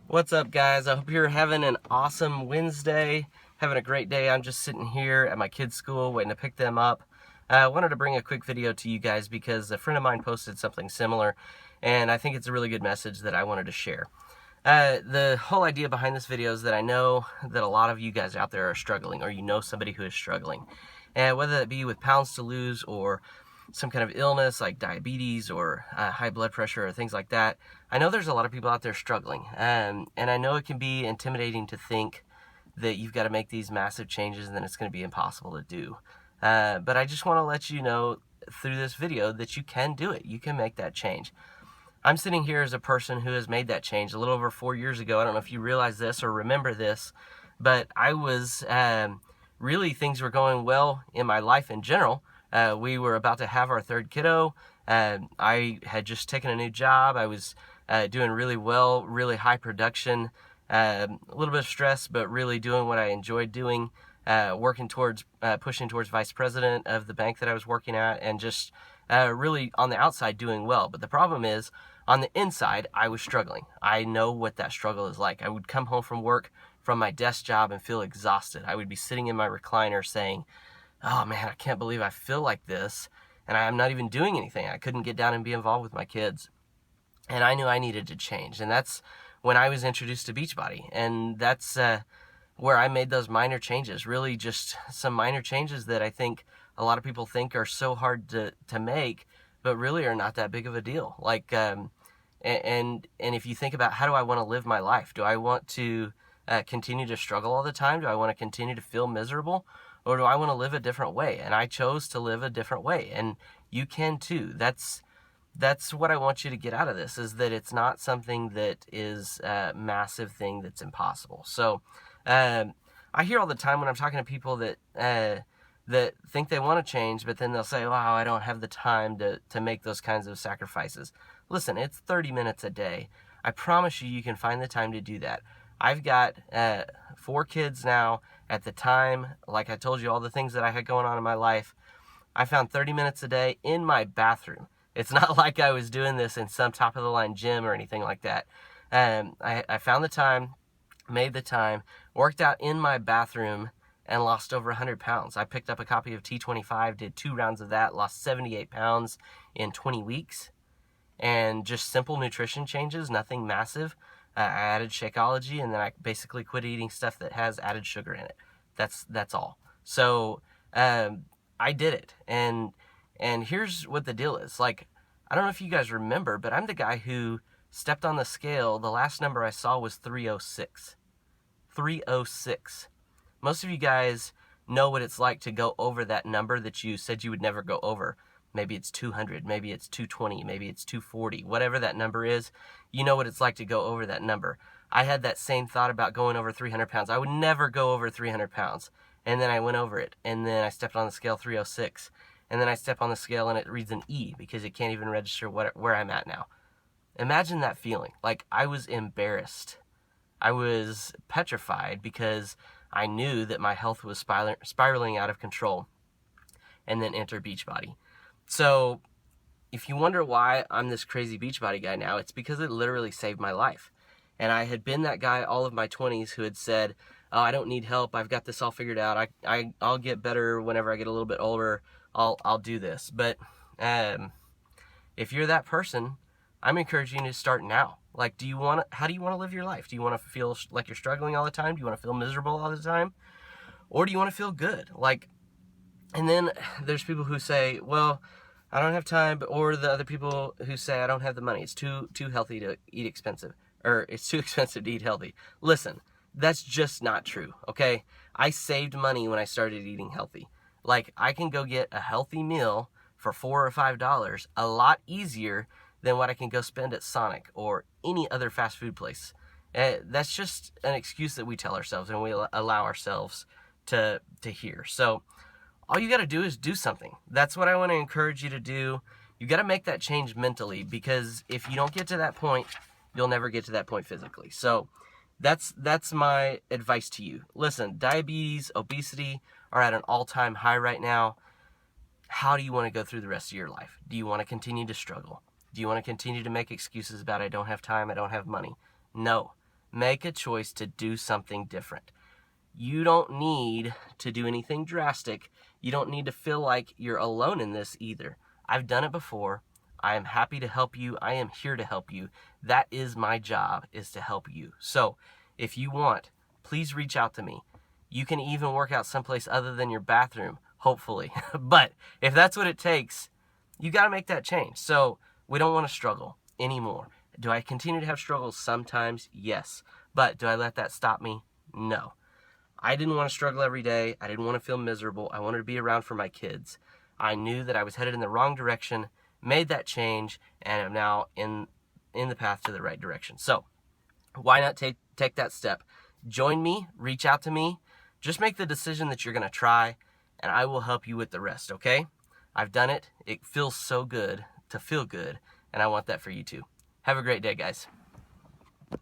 What's up, guys? I hope you're having an awesome Wednesday, having a great day. I'm just sitting here at my kids' school waiting to pick them up. I wanted to bring a quick video to you guys because a friend of mine posted something similar, and I think it's a really good message that I wanted to share. The whole idea behind this video is that I know that a lot of you guys out there are struggling, or you know somebody who is struggling. And whether that be with pounds to lose or some kind of illness like diabetes or high blood pressure or things like that, I know there's a lot of people out there struggling. And I know it can be intimidating to think that you've got to make these massive changes and then it's going to be impossible to do. But I just want to let you know through this video that you can do it. You can make that change. I'm sitting here as a person who has made that change a little over 4 years ago. I don't know if you realize this or remember this, but I was really, things were going well in my life in general. We were about to have our third kiddo. I had just taken a new job. I was doing really well, really high production, a little bit of stress, but really doing what I enjoyed doing, working towards, pushing towards vice president of the bank that I was working at, and just really on the outside doing well. But the problem is, on the inside, I was struggling. I know what that struggle is like. I would come home from work, from my desk job, and feel exhausted. I would be sitting in my recliner saying, oh man, I can't believe I feel like this, and I'm not even doing anything. I couldn't get down and be involved with my kids. And I knew I needed to change. And that's when I was introduced to Beachbody. And that's where I made those minor changes, really just some minor changes that I think a lot of people think are so hard to make, but really are not that big of a deal. Like, and if you think about, how do I want to live my life? Do I want to continue to struggle all the time? Do I want to continue to feel miserable? Or do I want to live a different way? And I chose to live a different way. And you can too. That's what I want you to get out of this, is that it's not something that is a massive thing that's impossible. So I hear all the time when I'm talking to people that think they want to change, but then they'll say, wow, I don't have the time to make those kinds of sacrifices. Listen, it's 30 minutes a day. I promise you can find the time to do that. I've got 4 kids now. At the time, like I told you, all the things that I had going on in my life, I found 30 minutes a day in my bathroom. It's not like I was doing this in some top-of-the-line gym or anything like that. I found the time, made the time, worked out in my bathroom, and lost over 100 pounds. I picked up a copy of T25, did 2 rounds of that, lost 78 pounds in 20 weeks. And just simple nutrition changes, nothing massive. I added Shakeology, and then I basically quit eating stuff that has added sugar in it. That's all. So I did it, and here's what the deal is. Like, I don't know if you guys remember, but I'm the guy who stepped on the scale. The last number I saw was 306. 306. Most of you guys know what it's like to go over that number that you said you would never go over. Maybe it's 200, maybe it's 220, maybe it's 240, whatever that number is, you know what it's like to go over that number. I had that same thought about going over 300 pounds. I would never go over 300 pounds. And then I went over it. And then I stepped on the scale, 306. And then I step on the scale and it reads an E because it can't even register where I'm at now. Imagine that feeling. Like, I was embarrassed. I was petrified because I knew that my health was spiraling out of control. And then enter Beachbody. So if you wonder why I'm this crazy Beachbody guy now, it's because it literally saved my life. And I had been that guy all of my 20s who had said, oh, I don't need help. I've got this all figured out. I'll get better whenever I get a little bit older. I'll do this. But if you're that person, I'm encouraging you to start now. Like, how do you want to live your life? Do you want to feel like you're struggling all the time? Do you want to feel miserable all the time? Or do you want to feel good? Like, and then there's people who say, well, I don't have time, or the other people who say, I don't have the money. It's too healthy to eat expensive, or it's too expensive to eat healthy. Listen, that's just not true, okay? I saved money when I started eating healthy. Like, I can go get a healthy meal for $4 or $5 a lot easier than what I can go spend at Sonic or any other fast food place. That's just an excuse that we tell ourselves and we allow ourselves to hear. So all you got to do is do something. That's what I want to encourage you to do. You got to make that change mentally, because if you don't get to that point, you'll never get to that point physically. So that's my advice to you. Listen, diabetes, obesity are at an all-time high right now. How do you want to go through the rest of your life? Do you want to continue to struggle? Do you want to continue to make excuses about I don't have time, I don't have money? No. make a choice to do something different. You don't need to do anything drastic. You don't need to feel like you're alone in this either. I've done it before. I am happy to help you. I am here to help you. That is my job, is to help you. So if you want, please reach out to me. You can even work out someplace other than your bathroom, hopefully. But if that's what it takes, you got to make that change. So we don't want to struggle anymore. Do I continue to have struggles sometimes? Yes. But do I let that stop me? No. I didn't want to struggle every day. I didn't want to feel miserable. I wanted to be around for my kids. I knew that I was headed in the wrong direction, made that change, and am now in the path to the right direction. So why not take that step? Join me, reach out to me, just make the decision that you're going to try, and I will help you with the rest, okay? I've done it. It feels so good to feel good, and I want that for you too. Have a great day, guys.